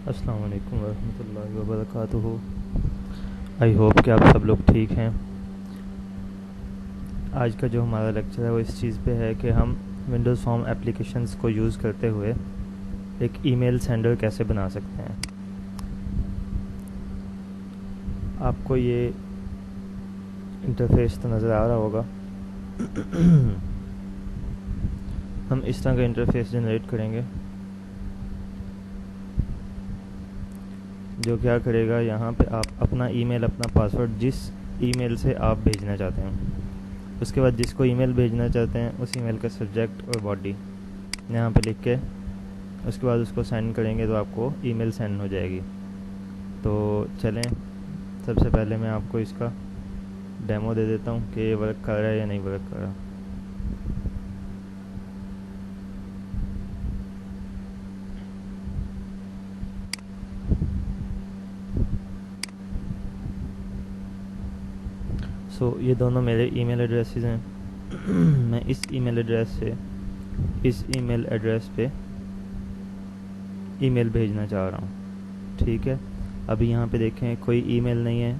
अस्सलाम वालेकुम वरहमतुल्लाहि वबरकातुहू। आई होप कि आप सब लोग ठीक हैं। आज का जो हमारा लेक्चर है वो इस चीज़ पे है कि हम विंडोज़ फॉर्म एप्लीकेशंस को यूज़ करते हुए एक ईमेल सेंडर कैसे बना सकते हैं। आपको ये इंटरफेस तो नज़र आ रहा होगा। हम इस तरह का इंटरफेस जनरेट करेंगे जो क्या करेगा, यहाँ पे आप अपना ईमेल, अपना पासवर्ड, जिस ईमेल से आप भेजना चाहते हैं, उसके बाद जिसको ईमेल भेजना चाहते हैं उस ईमेल का सब्जेक्ट और बॉडी यहाँ पे लिख के उसके बाद उसको सेंड करेंगे तो आपको ईमेल सेंड हो जाएगी। तो चलें, सबसे पहले मैं आपको इसका डेमो दे देता हूँ कि ये वर्क कर रहा है या नहीं वर्क कर रहा। ये दोनों मेरे ईमेल एड्रेसेस हैं। मैं इस ईमेल एड्रेस से इस ईमेल एड्रेस पे ईमेल भेजना चाह रहा हूँ। ठीक है, अभी यहाँ पे देखें कोई ईमेल नहीं है।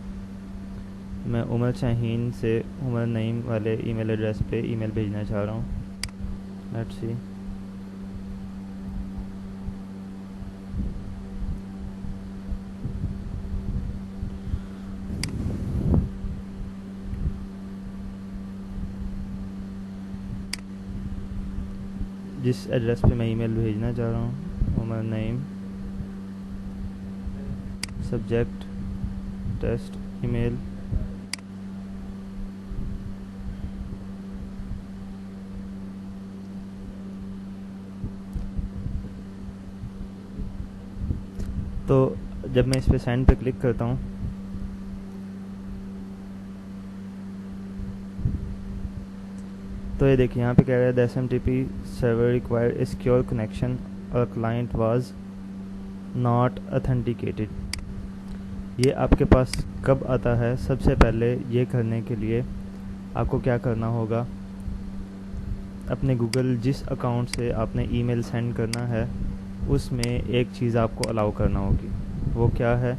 मैं उमर शाहीन से उमर नईम वाले ईमेल एड्रेस पे ईमेल भेजना चाह रहा हूँ। Let's see. जिस एड्रेस पे मैं ईमेल भेजना चाह रहा हूँ, Umar Naeem, subject test email, तो जब मैं इस पे सेंड पे क्लिक करता हूँ तो ये देखिए यहाँ पे कह रहा है the SMTP server required A secure connection और क्लाइंट वाज नॉट ऑथेंटिकेटेड। ये आपके पास कब आता है? सबसे पहले ये करने के लिए आपको क्या करना होगा, अपने गूगल जिस अकाउंट से आपने ईमेल सेंड करना है उसमें एक चीज़ आपको अलाउ करना होगी। वो क्या है?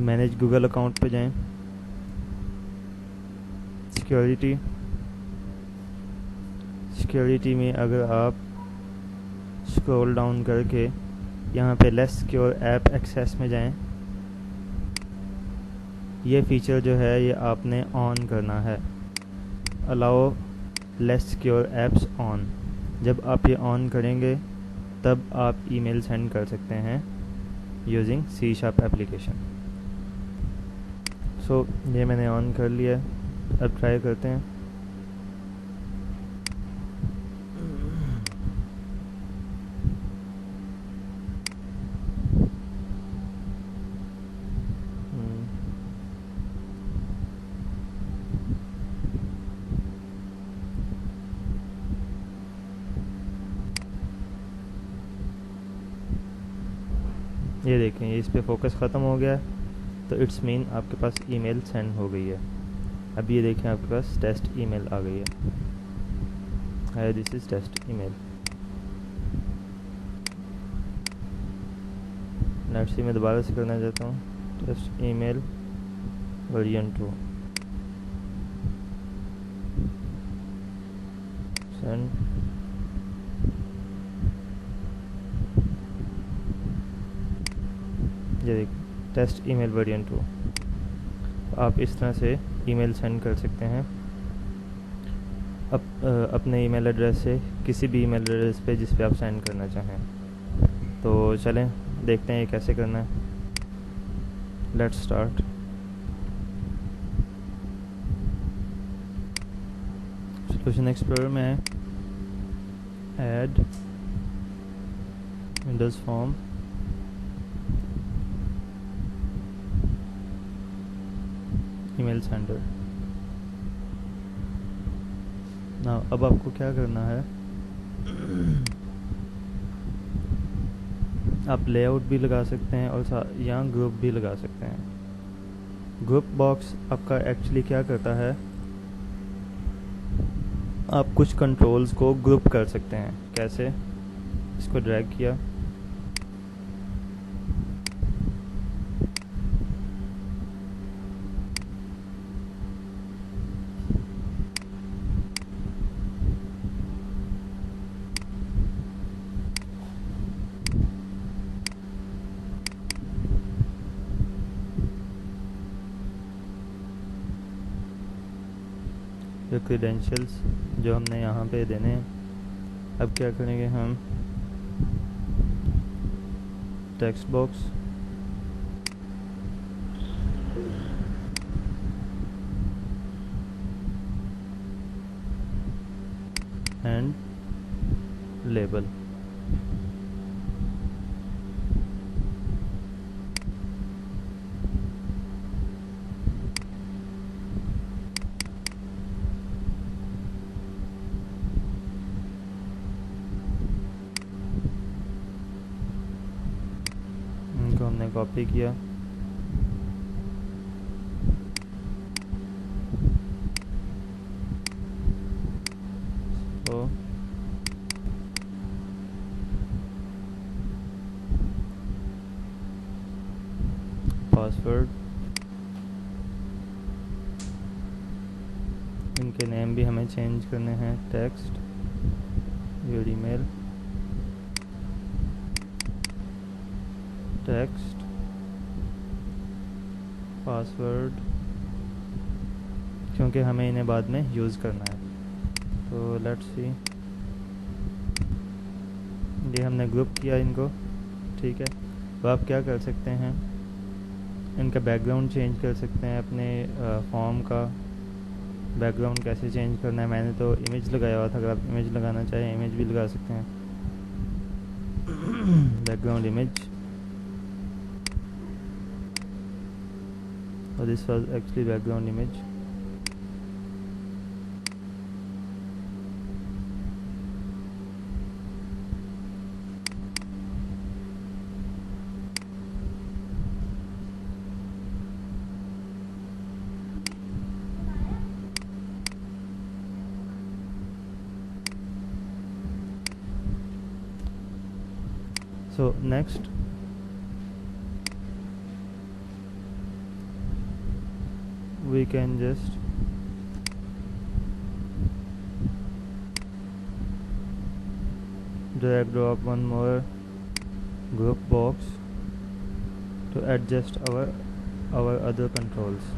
मैनेज गूगल अकाउंट पे जाएं, सिक्योरिटी में अगर आप स्क्रॉल डाउन करके यहाँ पे लेस सिक्योर ऐप एक्सेस में जाएं, ये फीचर जो है ये आपने ऑन करना है, allow less secure apps on. जब आप ये ऑन करेंगे तब आप ईमेल सेंड कर सकते हैं यूजिंग C# एप्लीकेशन। ये मैंने ऑन कर लिया है। अब ट्राई करते हैं। ये देखें, ये इस पे फोकस ख़त्म हो गया है, तो इट्स मीन आपके पास ईमेल सेंड हो गई है। अब ये देखें आपके पास टेस्ट ईमेल आ गई है, this is test email. Let's see, मैं दोबारा से करना चाहता हूँ, टेस्ट ईमेल वर्जन 2 सेंड। ये देखिए टेस्ट ईमेल वर्जन 2। आप इस तरह से ईमेल सेंड कर सकते हैं अपने ईमेल एड्रेस से किसी भी ईमेल एड्रेस पे जिस पे आप सेंड करना चाहें। तो चलें देखते हैं ये कैसे करना है। Let's start. सॉल्यूशन एक्सप्लोरर में add Windows form, email sender. ना अब आपको क्या करना है, आप लेआउट भी लगा सकते हैं और यहाँ ग्रुप भी लगा सकते हैं। ग्रुप बॉक्स आपका एक्चुअली क्या करता है, आप कुछ कंट्रोल्स को ग्रुप कर सकते हैं। कैसे? इसको ड्रैग किया, जो क्रीडेंशियल्स जो हमने यहाँ पे देने हैं। अब क्या करेंगे हम, टेक्स्ट बॉक्स एंड लेबल। इनको हमने कॉपी किया, तो पासवर्ड, इनके नेम भी हमें चेंज करने हैं। Text, your email, text, password, क्योंकि हमें इन्हें बाद में यूज़ करना है। तो लेट्स सी, ये हमने ग्रुप किया इनको, ठीक है। तो आप क्या कर सकते हैं, इनका बैकग्राउंड चेंज कर सकते हैं। अपने फॉर्म का बैकग्राउंड कैसे चेंज करना है, मैंने तो इमेज लगाया हुआ था, अगर आप इमेज लगाना चाहें इमेज भी लगा सकते हैं। बैकग्राउंड इमेज, और this was actually background image. So next, we can just drag drop one more group box to adjust our other controls.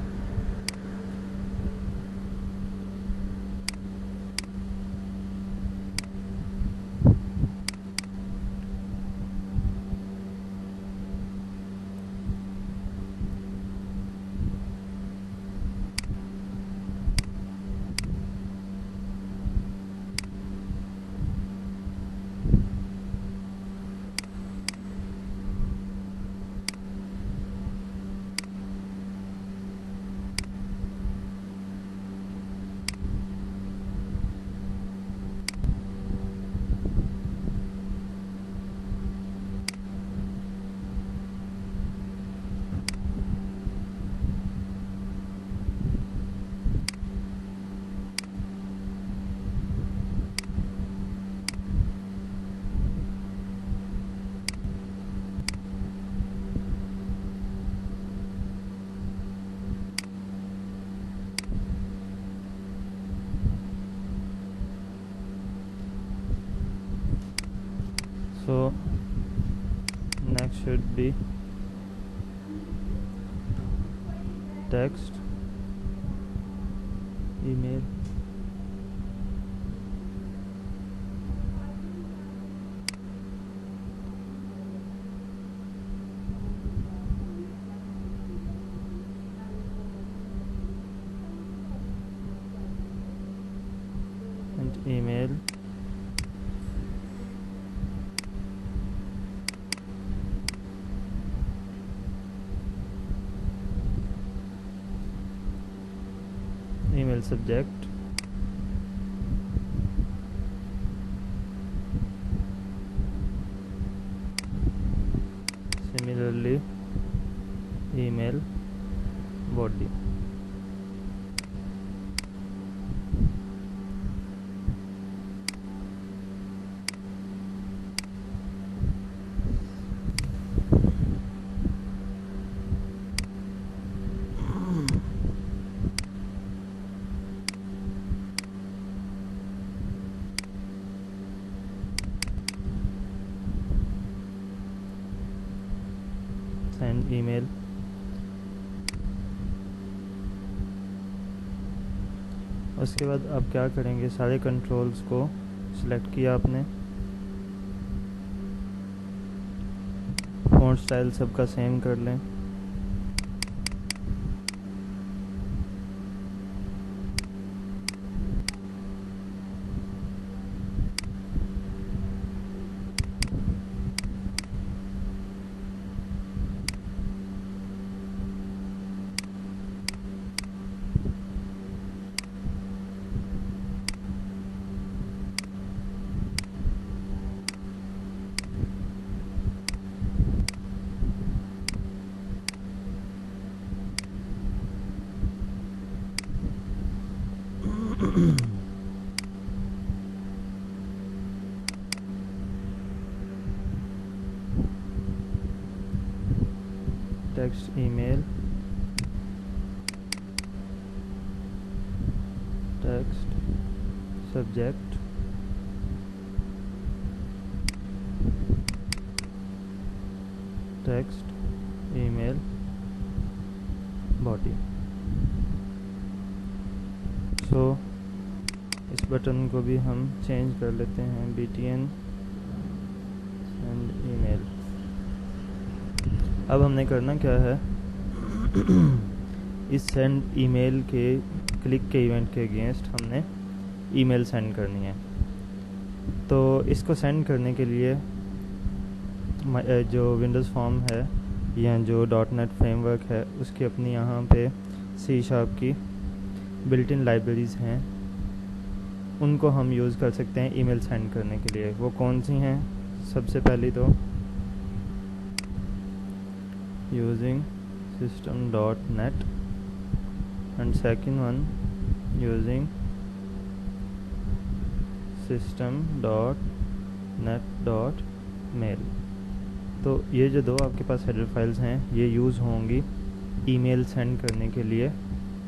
So next should be text, email, and email, email subject, similarly email body। Email. उसके बाद आप क्या करेंगे, सारे controls को select किया आपने, font style सबका सेम कर लें। Text email, text subject, text email body. So इस बटन को भी हम चेंज कर लेते हैं, btn सेंड ईमेल। अब हमने करना क्या है इस सेंड ईमेल के क्लिक के इवेंट के अगेंस्ट हमने ईमेल सेंड करनी है। तो इसको सेंड करने के लिए जो विंडोज़ फॉर्म है या जो .NET फ्रेमवर्क है उसकी अपनी यहाँ पे C# की बिल्ट इन लाइब्रेरीज़ हैं, उनको हम यूज़ कर सकते हैं ईमेल सेंड करने के लिए। वो कौन सी हैं? सबसे पहली तो using system.net and second one using system.net.mail। तो ये जो दो आपके पास हेडर फाइल्स हैं ये यूज़ होंगी ईमेल सेंड करने के लिए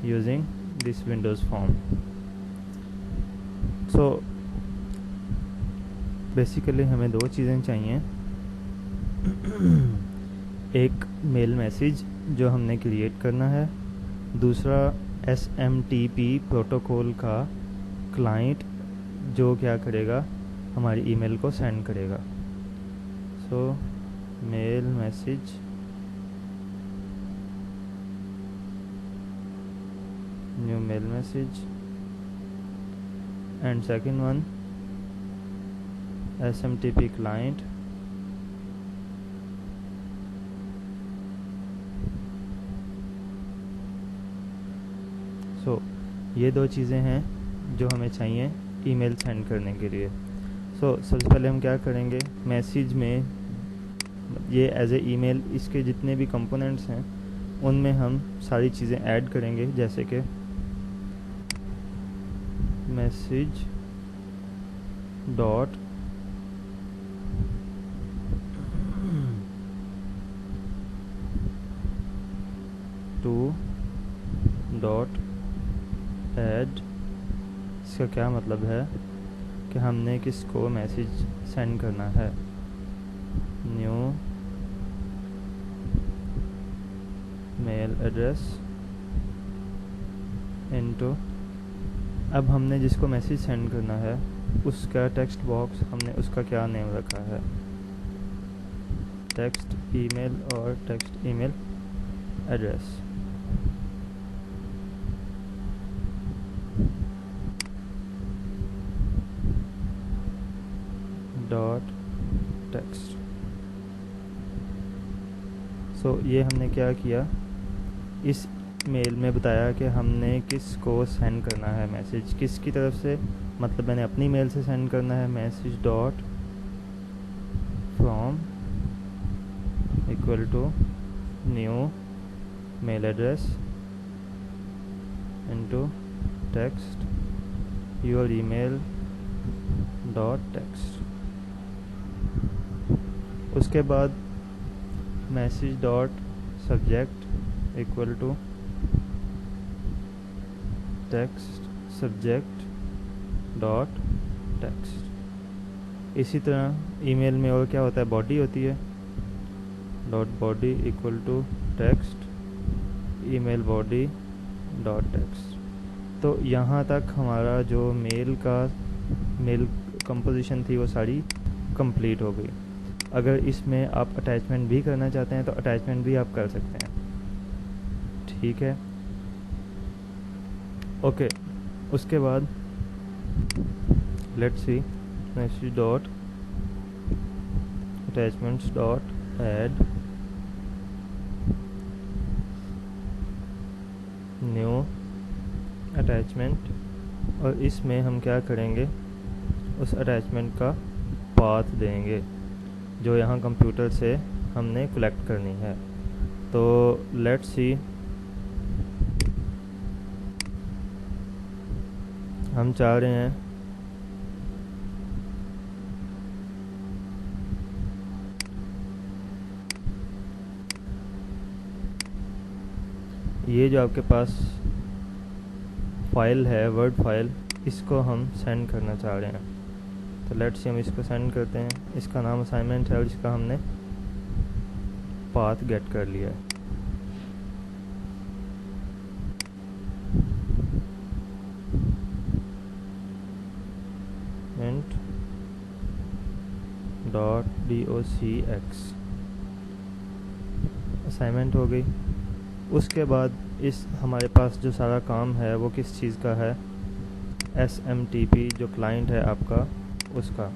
using this Windows form. So basically हमें दो चीज़ें चाहिए, एक मेल मैसेज जो हमने क्रिएट करना है, दूसरा SMTP प्रोटोकॉल का क्लाइंट जो क्या करेगा, हमारी ईमेल को सेंड करेगा। So mail message new mail message and second one SMTP client so ये दो चीज़ें हैं जो हमें चाहिए ईमेल सेंड करने के लिए। सो सबसे पहले हम क्या करेंगे, मैसेज में ये एज ए ईमेल इसके जितने भी कंपोनेंट्स हैं उनमें हम सारी चीज़ें ऐड करेंगे, जैसे कि message dot to dot add. इसका क्या मतलब है कि हमने किसको मैसेज सेंड करना है, न्यू मेल एड्रेस इनटू, अब हमने जिसको मैसेज सेंड करना है उसका टेक्स्ट बॉक्स हमने उसका क्या नेम रखा है, टेक्स्ट ईमेल और text email address. Dot text. So ये हमने क्या किया, इस मेल में बताया कि हमने किसको सेंड करना है मैसेज, किसकी तरफ से, मतलब मैंने अपनी मेल से सेंड करना है, message dot from equal to new mail address into text your email dot text. उसके बाद message dot subject equal to text subject dot text. इसी तरह ईमेल में और क्या होता है, बॉडी होती है, dot body equal to text email body dot text. तो यहाँ तक हमारा जो मेल कंपोजिशन थी वो सारी कंप्लीट हो गई। अगर इसमें आप अटैचमेंट भी करना चाहते हैं तो अटैचमेंट भी आप कर सकते हैं, ठीक है। ओके, उसके बाद let's see next dot attachments dot add new attachment, और इसमें हम क्या करेंगे, उस अटैचमेंट का पाथ देंगे जो यहाँ कंप्यूटर से हमने कलेक्ट करनी है। तो लेट्स सी हम चाह रहे हैं ये जो आपके पास फाइल है वर्ड फाइल, इसको हम सेंड करना चाह रहे हैं। तो लेट्स सी हम इसको सेंड करते हैं। इसका नाम असाइनमेंट है और इसका हमने पाथ गेट कर लिया है। .docx असाइनमेंट हो गई। उसके बाद इस हमारे पास जो सारा काम है वो किस चीज़ का है, SMTP जो क्लाइंट है आपका उसका।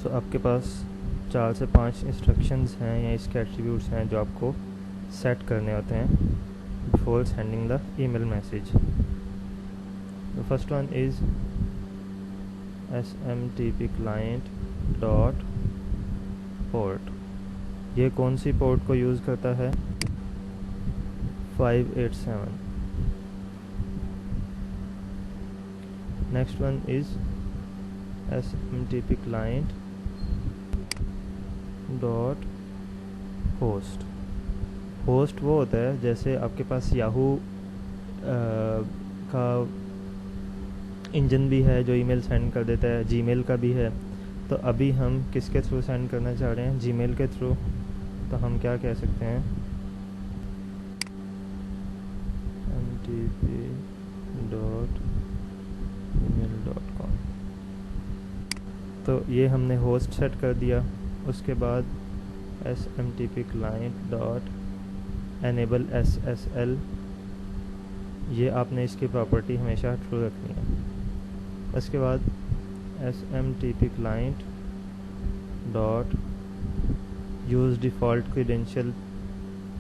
तो आपके पास 4 से 5 इंस्ट्रक्शंस हैं या इसके एट्रीब्यूट्स हैं जो आपको सेट करने होते हैं before sending the email message. The first one is SMTP client dot port. ये कौन सी पोर्ट को यूज़ करता है, 587। Next one is SMTP client dot host. Host वो होता है जैसे आपके पास याहू का इंजन भी है जो ईमेल सेंड कर देता है, जीमेल का भी है। तो अभी हम किसके थ्रू सेंड करना चाह रहे हैं, जीमेल के थ्रू। तो हम क्या कह सकते हैं, mtp.email.com। तो ये हमने होस्ट सेट कर दिया। उसके बाद SMTP client dot enable SSL, ये आपने इसकी प्रॉपर्टी हमेशा ट्रू रखनी है। उसके बाद SMTP client dot use default credential,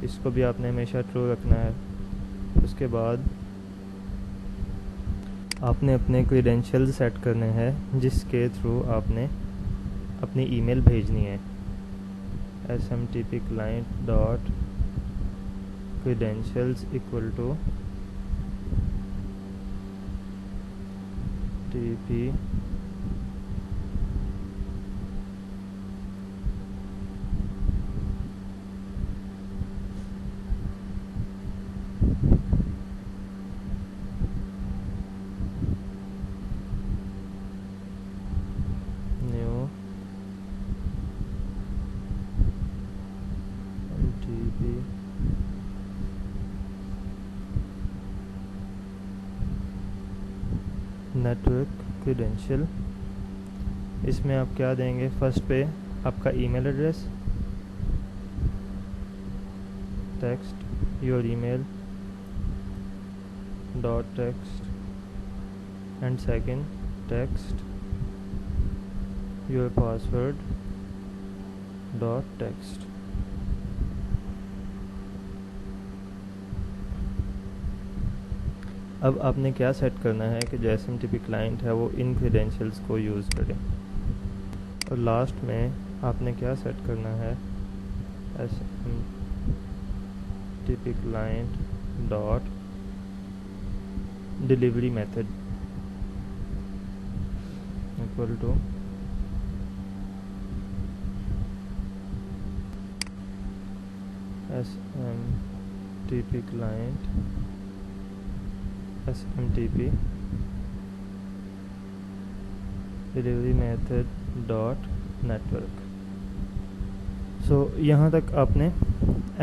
इसको भी आपने हमेशा ट्रू रखना है। उसके बाद आपने अपने क्रीडेंशियल सेट करने हैं जिसके थ्रू आपने अपनी ईमेल भेजनी है। SMTP client dot credentials equal to TP new MTP network credential. इसमें आप क्या देंगे, फर्स्ट पे आपका email address, text your email dot text, and second text your password dot text. अब आपने क्या सेट करना है कि जो SMTP क्लाइंट है वो इन क्रीडेंशियल्स को यूज़ करे। और लास्ट में आपने क्या सेट करना है, SMTP client dot delivery method equal to SMTP client SMTP delivery method dot network. So यहाँ तक आपने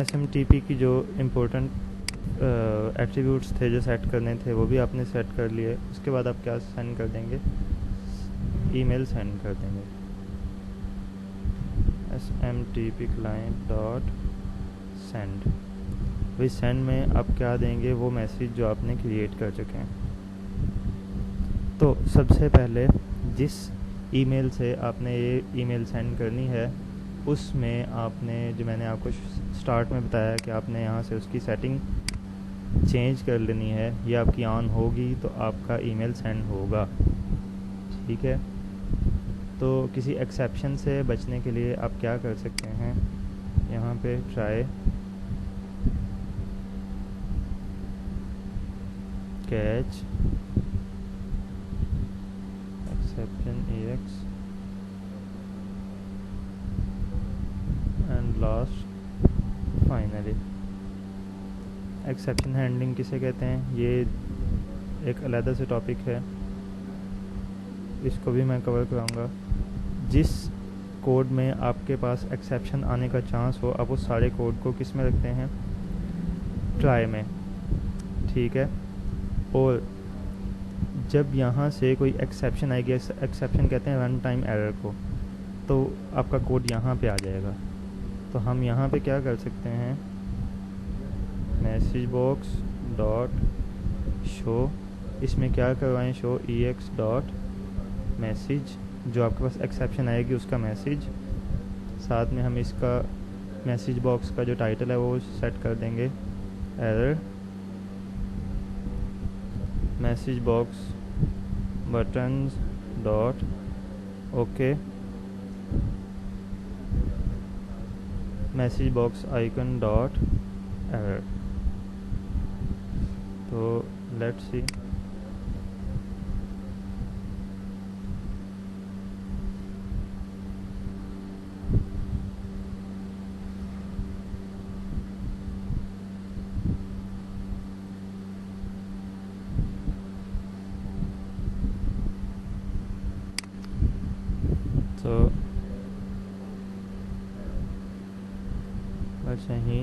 SMTP की जो इम्पोर्टेंट एट्रीब्यूट्स थे जो सेट करने थे वो भी आपने सेट कर लिए। उसके बाद आप क्या सेंड कर देंगे, ईमेल सेंड कर देंगे SMTP client डॉट सेंड। वही सेंड में आप क्या देंगे, वो मैसेज जो आपने क्रिएट कर चुके हैं। तो सबसे पहले जिस ईमेल से आपने ये ईमेल सेंड करनी है उसमें आपने, जो मैंने आपको स्टार्ट में बताया कि आपने यहाँ से उसकी सेटिंग चेंज कर लेनी है, ये आपकी ऑन होगी तो आपका ईमेल सेंड होगा। ठीक है, तो किसी एक्सेप्शन से बचने के लिए आप क्या कर सकते हैं, यहाँ पे try catch exception EX and last finally. Exception handling किसे कहते हैं, ये एक अलग से टॉपिक है, इसको भी मैं कवर कराऊंगा। जिस कोड में आपके पास एक्सेप्शन आने का चांस हो, आप उस सारे कोड को किस में रखते हैं, ट्राई में। ठीक है, और जब यहाँ से कोई एक्सेप्शन आएगी, एक्सेप्शन कहते हैं रन टाइम एरर को, तो आपका कोड यहाँ पे आ जाएगा। तो हम यहाँ पे क्या कर सकते हैं, मैसेज बॉक्स डॉट शो, इसमें क्या करवाएं, शो EX डॉट मैसेज, जो आपके पास एक्सेप्शन आएगी उसका मैसेज। साथ में हम इसका मैसेज बॉक्स का जो टाइटल है वो सेट कर देंगे error message box buttons dot okay message box icon dot error. तो लेट्स सी, तो अच्छा ही,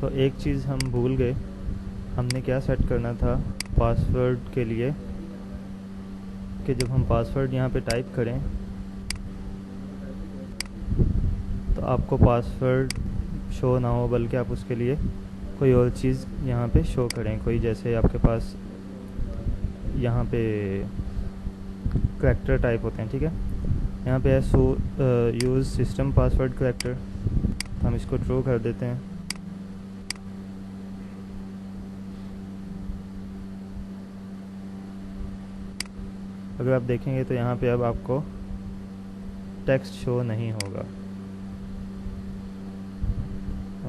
तो एक चीज़ हम भूल गए, हमने क्या सेट करना था पासवर्ड के लिए, कि जब हम पासवर्ड यहाँ पे टाइप करें तो आपको पासवर्ड शो ना हो, बल्कि आप उसके लिए कोई और चीज़ यहाँ पे शो करें। कोई जैसे आपके पास यहाँ पे करैक्टर टाइप होते हैं, ठीक है, यहाँ पे है यूज़ सिस्टम पासवर्ड करैक्टर, तो हम इसको ट्रू कर देते हैं। अगर आप देखेंगे तो यहाँ पे अब आपको टेक्स्ट शो नहीं होगा।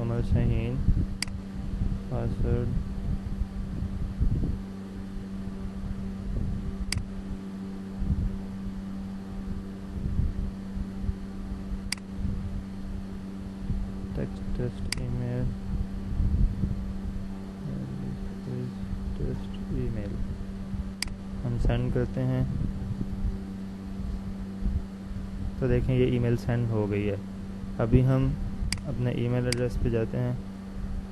Umar Shaheen password test email test email हम सेंड करते हैं। तो देखें ये ईमेल सेंड हो गई है। अभी हम अपने ईमेल एड्रेस पे जाते हैं,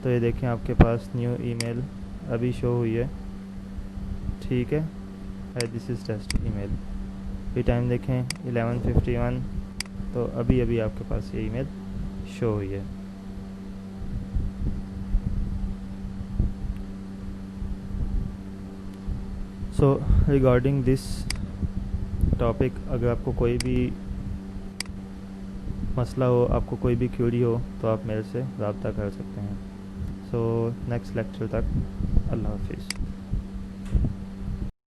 तो ये देखें आपके पास न्यू ईमेल अभी शो हुई है। ठीक है, दिस इज़ टेस्ट ईमेल। ये टाइम देखें 11:51, तो अभी अभी आपके पास ये ईमेल शो हुई है। सो रिगार्डिंग दिस टॉपिक, अगर आपको कोई भी मसला हो, आपको कोई भी क्यूरी हो, तो आप मेरे से रब्ता कर सकते हैं। सो नेक्स्ट लेक्चर तक अल्लाह हाफिज़।